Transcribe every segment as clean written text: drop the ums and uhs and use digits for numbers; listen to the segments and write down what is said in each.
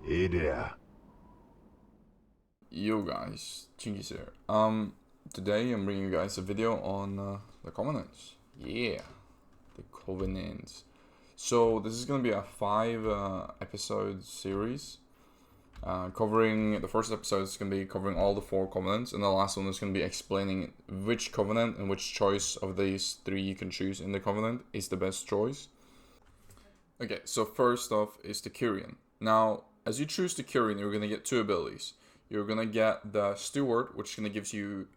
Hey there. Yo guys, Chingy's here. Today I'm bringing you guys a video on the Covenants. Yeah, the Covenants. So this is gonna be a 5 episode series. Covering the first episode is gonna be covering all the 4 Covenants, and the last one is gonna be explaining which Covenant and which choice of these 3 you can choose in the Covenant is the best choice. Okay, so first off is the Kyrian. Now, as you choose the Kyrian, you're gonna get 2 abilities. You're gonna get the Steward, which gonna gives you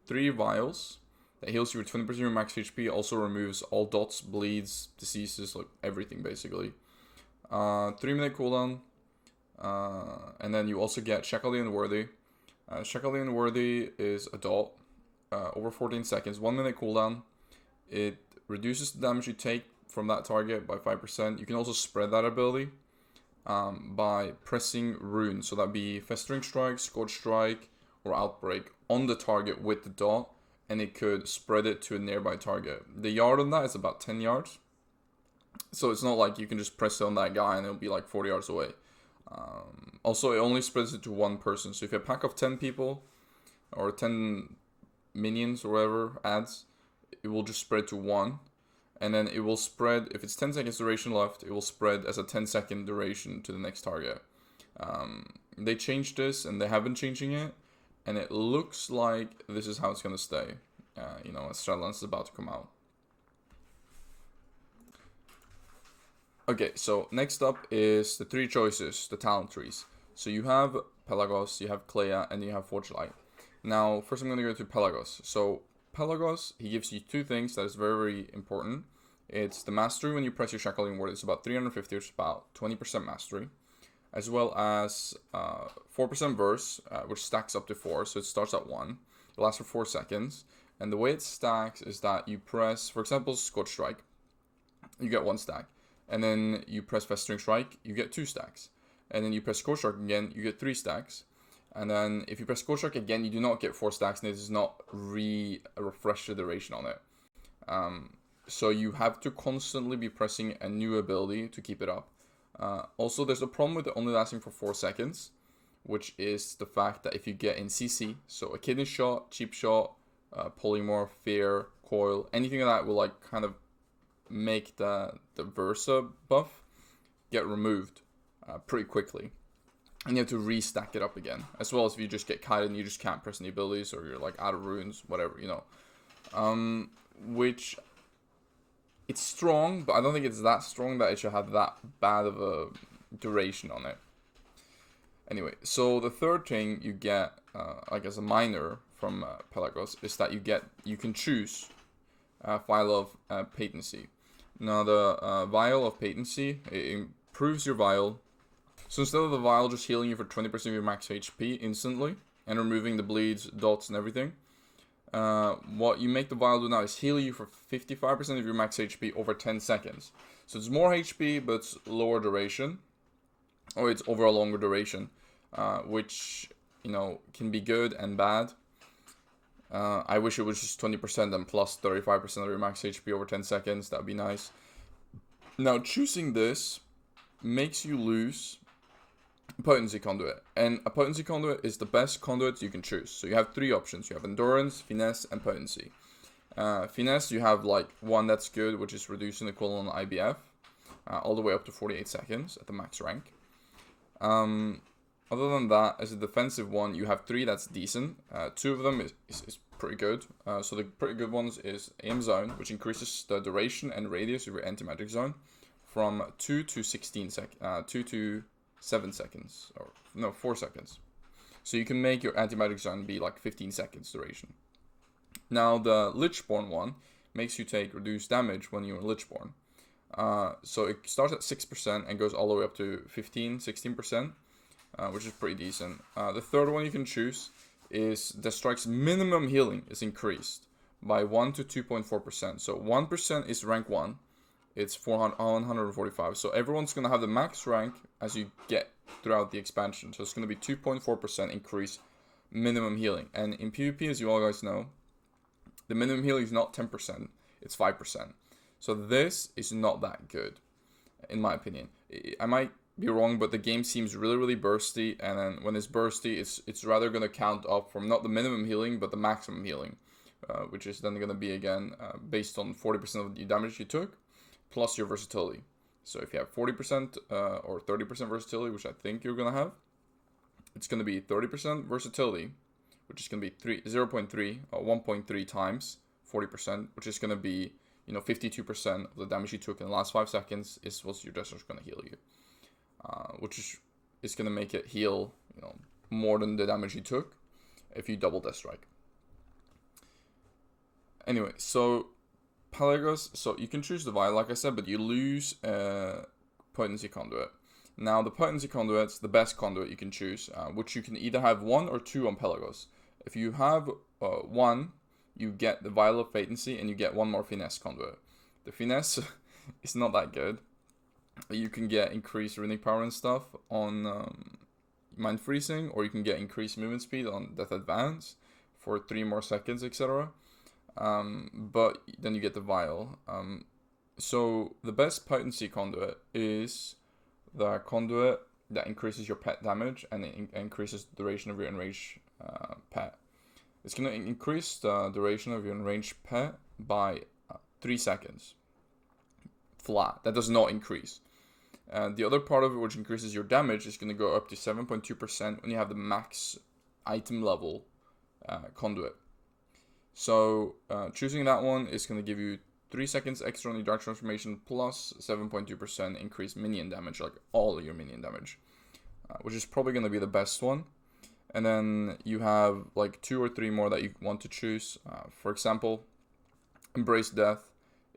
3 vials that heals you with 20% of your max HP. Also removes all dots, bleeds, diseases, like everything basically. 3-minute cooldown, and then you also get Shadowlands Worthy. Shadowlands Worthy is a dot over 14 seconds, 1-minute cooldown. It reduces the damage you take from that target by 5%. You can also spread that ability by pressing runes, so that'd be Festering Strike, Scorch Strike, or Outbreak on the target with the dot, and it could spread it to a nearby target. The yard on that is about 10 yards, so it's not like you can just press it on that guy and it'll be like 40 yards away. Also, it only spreads it to one person, so if you have a pack of 10 people or 10 minions or whatever adds, it will just spread to one. And then it will spread, if it's 10 seconds duration left, it will spread as a 10-second duration to the next target. They changed this, and they have been changing it, and it looks like this is how it's going to stay, as Shadowlands is about to come out. Okay, so next up is the 3 choices, the talent trees. So you have Pelagos, you have Kleia, and you have Forgelite. Now, first I'm going to go to Pelagos. So Pelagos, he gives you 2 things that is very, very important. It's the mastery when you press your Shadowlands word. It's about 350, which is about 20% mastery. As well as 4% verse, which stacks up to 4. So it starts at 1. It lasts for 4 seconds. And the way it stacks is that you press, for example, Scorch Strike. You get 1 stack. And then you press Festering Strike, you get 2 stacks. And then you press Scorch Strike again, you get 3 stacks. And then if you press Scorch Strike again, you do not get 4 stacks, and it does not refresh the duration on it. So you have to constantly be pressing a new ability to keep it up. Also, there's a problem with it only lasting for 4 seconds, which is the fact that if you get in CC, so a kidney shot, cheap shot, polymorph, fear, coil, anything like that will like kind of make the Versa buff get removed pretty quickly. And you have to restack it up again. As well as if you just get kited and you just can't press any abilities, or you're like out of runes, whatever, which, it's strong, but I don't think it's that strong that it should have that bad of a duration on it. Anyway, so the third thing you get, like as a minor from Pelagos, is that you can choose a vial of patency. Now the vial of patency, it improves your vial. So instead of the vial just healing you for 20% of your max HP instantly and removing the bleeds, dots, and everything, what you make the vial do now is heal you for 55% of your max HP over 10 seconds. So it's more HP, but it's lower duration, or it's over a longer duration, which, can be good and bad. I wish it was just 20% and plus 35% of your max HP over 10 seconds. That'd be nice. Now, choosing this makes you lose potency conduit, and a potency conduit is the best conduit you can choose. So you have 3 options. You have endurance, finesse, and potency. Finesse, you have like one that's good, which is reducing the cooldown on IBF all the way up to 48 seconds at the max rank. Other than that, as a defensive one, you have 3 that's decent. 2 of them is pretty good. So the pretty good ones is aim zone, which increases the duration and radius of your anti-magic zone from 2 to 2 to 7 seconds, or no, 4 seconds. So you can make your anti-magic zone be like 15 seconds duration. Now the Lichborn one makes you take reduced damage when you're Lichborn. So it starts at 6% and goes all the way up to 16%, which is pretty decent. The third one you can choose is the strike's minimum healing is increased by 1 to 2.4%. So 1% is rank 1. It's 145. So everyone's going to have the max rank as you get throughout the expansion. So it's going to be 2.4% increase minimum healing. And in PvP, as you all guys know, the minimum healing is not 10%, it's 5%. So this is not that good, in my opinion. I might be wrong, but the game seems really bursty, and then when it's bursty, it's rather going to count up from not the minimum healing, but the maximum healing, which is then going to be, again, based on 40% of the damage you took, plus your versatility. So if you have 40% or 30% versatility, which I think you're going to have, it's going to be 30% versatility, which is going to be 0.3 or 1.3 times 40%, which is going to be, 52% of the damage you took in the last 5 seconds is what your Death Rush going to heal you. Which is going to make it heal, more than the damage you took if you double Death Strike. Anyway, so Pelagos, so you can choose the Vial, like I said, but you lose Potency Conduit. Now, the Potency Conduit's the best conduit you can choose, which you can either have 1 or 2 on Pelagos. If you have 1, you get the Vial of Patency, and you get 1 more Finesse Conduit. The Finesse is not that good. You can get increased runic power and stuff on Mind Freezing, or you can get increased movement speed on Death Advance for 3 more seconds, etc. But then you get the Vial. So the best Potency Conduit is the conduit that increases your pet damage and it increases the duration of your enraged pet. It's going to increase the duration of your enraged pet by 3 seconds. Flat. That does not increase. The other part of it, which increases your damage, is going to go up to 7.2% when you have the max item level conduit. So choosing that one is going to give you 3 seconds extra on your Dark Transformation plus 7.2% increased minion damage, like all of your minion damage, which is probably going to be the best one. And then you have like 2 or 3 more that you want to choose. For example, Embrace Death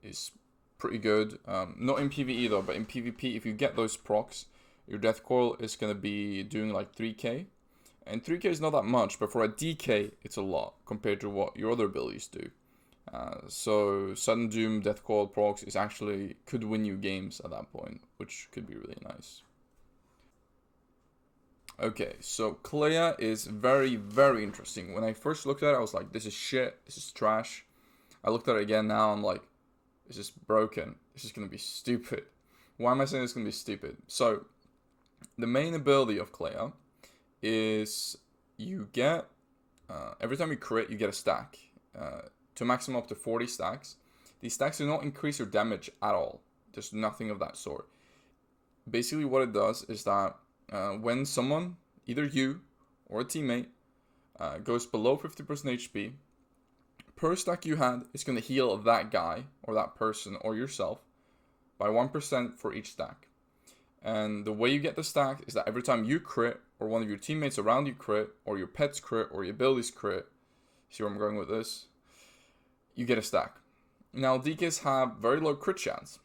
is pretty good. Not in PvE though, but in PvP, if you get those procs, your Death Coil is going to be doing like 3k. And 3k is not that much, but for a DK, it's a lot compared to what your other abilities do. So Sudden Doom, Death Coil procs is actually could win you games at that point, which could be really nice. Okay, so Kleia is very interesting. When I first looked at it, I was like, this is shit, this is trash. I looked at it again now, I'm like, this is broken. This is going to be stupid. Why am I saying it's going to be stupid? So, the main ability of Kleia is you get, every time you crit, you get a stack. To maximum up to 40 stacks. These stacks do not increase your damage at all. There's nothing of that sort. Basically what it does is that when someone, either you or a teammate, goes below 50% HP, per stack you had, it's going to heal that guy or that person or yourself by 1% for each stack. And the way you get the stack is that every time you crit, or one of your teammates around you crit, or your pets crit, or your abilities crit, see where I'm going with this? You get a stack. Now, DKs have very low crit chance,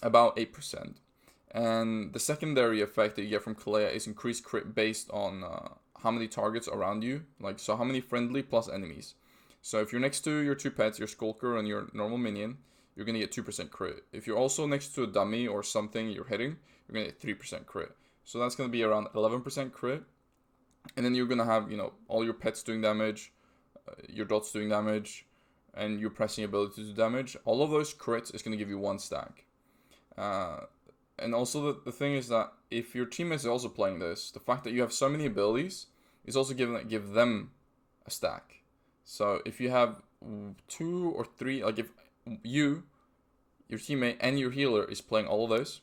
about 8%. And the secondary effect that you get from Kleia is increased crit based on how many targets around you, like so how many friendly plus enemies. So if you're next to your 2 pets, your Skulker and your normal minion, you're going to get 2% crit. If you're also next to a dummy or something you're hitting, you're going to get 3% crit. So that's going to be around 11% crit. And then you're going to have, all your pets doing damage, your dots doing damage, and your pressing ability to do damage. All of those crits is going to give you 1 stack. And also the thing is that if your teammate is also playing this, the fact that you have so many abilities is also give them a stack. So if you have 2 or 3, like if you, your teammate, and your healer is playing all of those,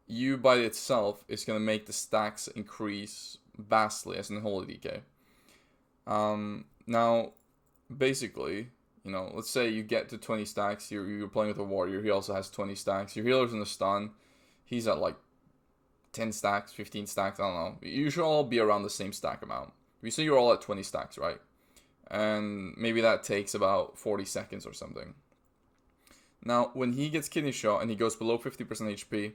you by itself is going to make the stacks increase vastly as in Holy DK. Now, basically, let's say you get to 20 stacks, you're playing with a warrior, he also has 20 stacks, your healer's in the stun, he's at like 10 stacks, 15 stacks, I don't know. You should all be around the same stack amount. We say you're all at 20 stacks, right? And maybe that takes about 40 seconds or something. Now, when he gets kidney shot and he goes below 50% HP,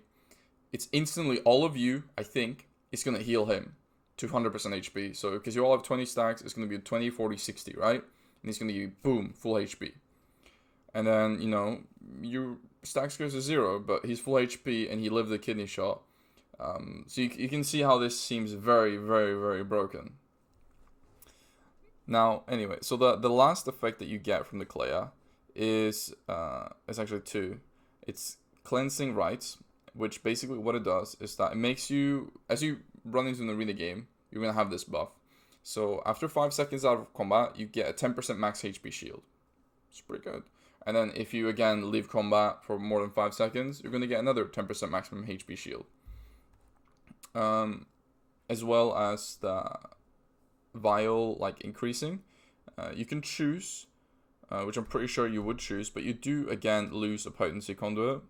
it's instantly all of you, I think, is going to heal him to 100% HP. So, because you all have 20 stacks, it's going to be 20, 40, 60, right? And he's going to give you, boom, full HP. And then, your stacks goes to 0, but he's full HP and he lived the kidney shot. So you can see how this seems very broken. Now, anyway, so the last effect that you get from the Kleia is actually 2. It's Cleansing Rites, which basically what it does is that it makes you, as you run into an arena game, you're going to have this buff. So after 5 seconds out of combat, you get a 10% max HP shield. It's pretty good. And then if you again leave combat for more than 5 seconds, you're going to get another 10% maximum HP shield. As well as the vial like increasing. You can choose, which I'm pretty sure you would choose, but you do again lose a potency conduit.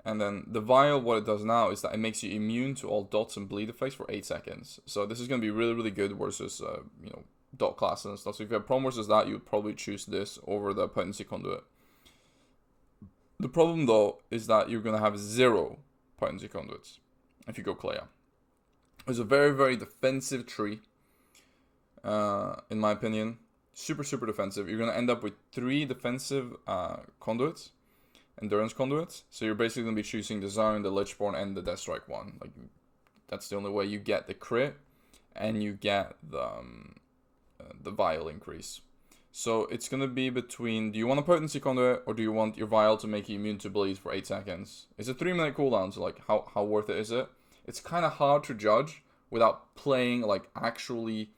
And then the vial, what it does now is that it makes you immune to all dots and bleed effects for 8 seconds. So this is going to be really, really good versus, dot classes and stuff. So if you have problem versus that, you would probably choose this over the potency conduit. The problem though is that you're going to have 0 potency conduits if you go Kleia. It's a very, very defensive tree, in my opinion. Super, super defensive. You're going to end up with 3 defensive conduits. Endurance conduits, so you're basically going to be choosing the Zone, the Lichborn, and the Death Strike one. Like, that's the only way you get the crit, and you get the vial increase. So it's going to be between, do you want a potency conduit, or do you want your vial to make you immune to bleed for 8 seconds? It's a 3-minute cooldown, so like, how worth it is it? It's kind of hard to judge without playing, like, actually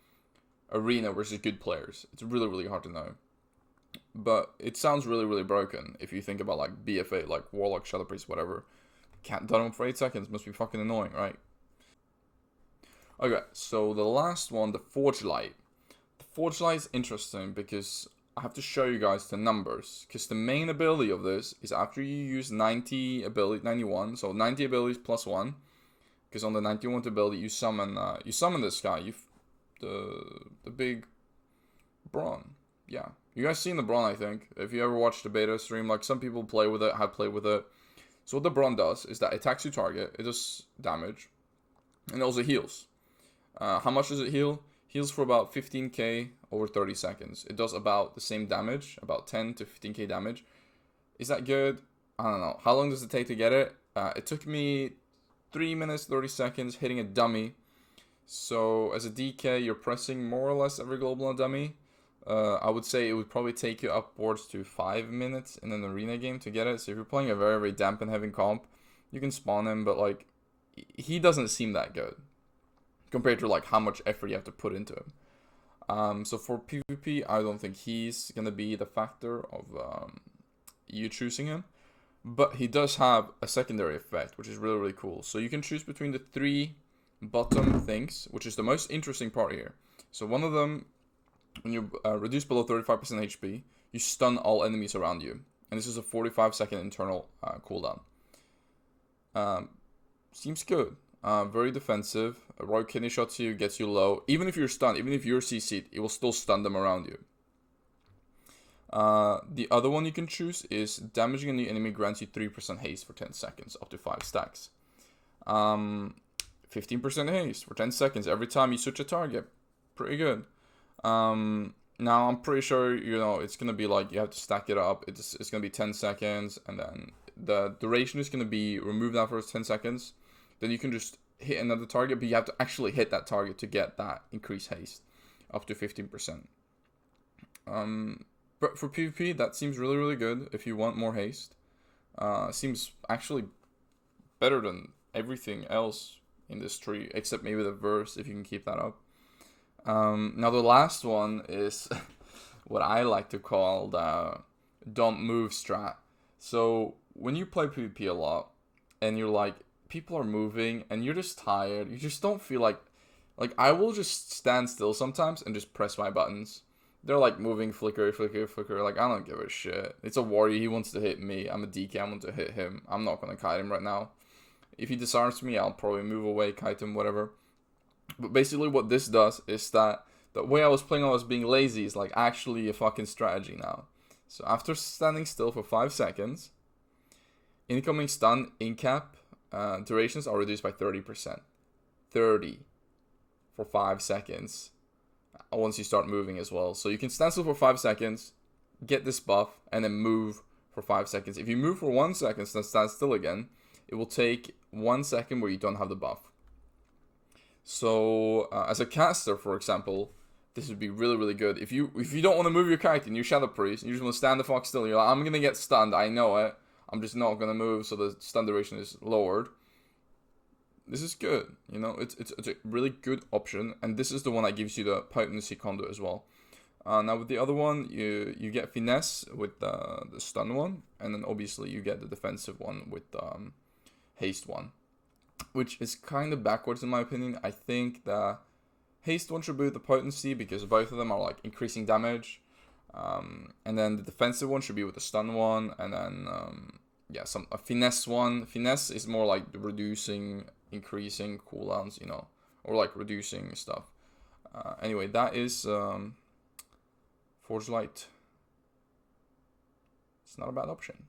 arena versus good players. It's really, really hard to know. But it sounds really, really broken if you think about like BFA, like Warlock, Shadow Priest, whatever. Can't done them for 8 seconds, must be fucking annoying, right? Okay, so the last one, the Forgelite. The Forgelite is interesting because I have to show you guys the numbers. Because the main ability of this is after you use 91, so 90 abilities plus 1. Because on the 91th ability, you summon this guy, the big Brawn. Yeah. You guys seen the Brawn, I think. If you ever watched the beta stream, like some people play with it, have played with it. So what the Brawn does is that it attacks your target, it does damage, and it also heals. How much does it heal? Heals for about 15k over 30 seconds. It does about the same damage, about 10 to 15k damage. Is that good? I don't know. How long does it take to get it? It took me 3 minutes, 30 seconds hitting a dummy. So as a DK, you're pressing more or less every global on dummy. I would say it would probably take you upwards to 5 minutes in an arena game to get it. So if you're playing a very, very damp and heavy comp, you can spawn him, but like, he doesn't seem that good compared to like how much effort you have to put into him. So for PvP, I don't think he's gonna be the factor of you choosing him, but he does have a secondary effect, which is really, really cool. So you can choose between the 3 bottom things, which is the most interesting part here. So one of them, when you reduce below 35% HP, you stun all enemies around you. And this is a 45-second internal cooldown. Seems good. Very defensive. A rogue kidney shot to you gets you low. Even if you're stunned, even if you're CC'd, it will still stun them around you. The other one you can choose is damaging a new enemy grants you 3% haste for 10 seconds, up to 5 stacks. 15% haste for 10 seconds every time you switch a target. Pretty good. Now I'm pretty sure, it's going to be like, you have to stack it up. It's going to be 10 seconds, and then the duration is going to be removed after 10 seconds. Then you can just hit another target, but you have to actually hit that target to get that increased haste, up to 15%. But for PvP, that seems really, really good if you want more haste. Seems actually better than everything else in this tree, except maybe the verse, if you can keep that up. Now the last one is what I like to call the don't move strat. So when you play PvP a lot and you're like, people are moving and you're just tired, you just don't feel like I will just stand still sometimes and just press my buttons. They're like moving, flicker, flicker, flicker. Like, I don't give a shit. It's a warrior, he wants to hit me. I'm a DK, I want to hit him. I'm not gonna kite him right now. If he disarms me, I'll probably move away, kite him, whatever. But basically what this does is that the way I was playing, I was being lazy, is like actually a fucking strategy now. So after standing still for 5 seconds, incoming stun in-cap durations are reduced by 30%. 30 for 5 seconds once you start moving as well. So you can stand still for 5 seconds, get this buff, and then move for 5 seconds. If you move for 1 second, then stand still again, it will take 1 second where you don't have the buff. So as a caster, for example, this would be really, really good. If you don't want to move your character and you're Shadow Priest, and you just want to stand the fuck still, you're like, I'm gonna get stunned, I know it. I'm just not gonna move, so the stun duration is lowered. This is good, you know, it's a really good option, and this is the one that gives you the potency conduit as well. Now with the other one, you get finesse with the stun one, and then obviously you get the defensive one with the haste one, which is kind of backwards in my opinion. I think the haste one should be with the potency because both of them are like increasing damage, and then the defensive one should be with the stun one, and then yeah, a finesse one. Finesse is more like reducing, increasing cooldowns, you know, or like reducing stuff. Anyway, that is Forgelite. It's not a bad option.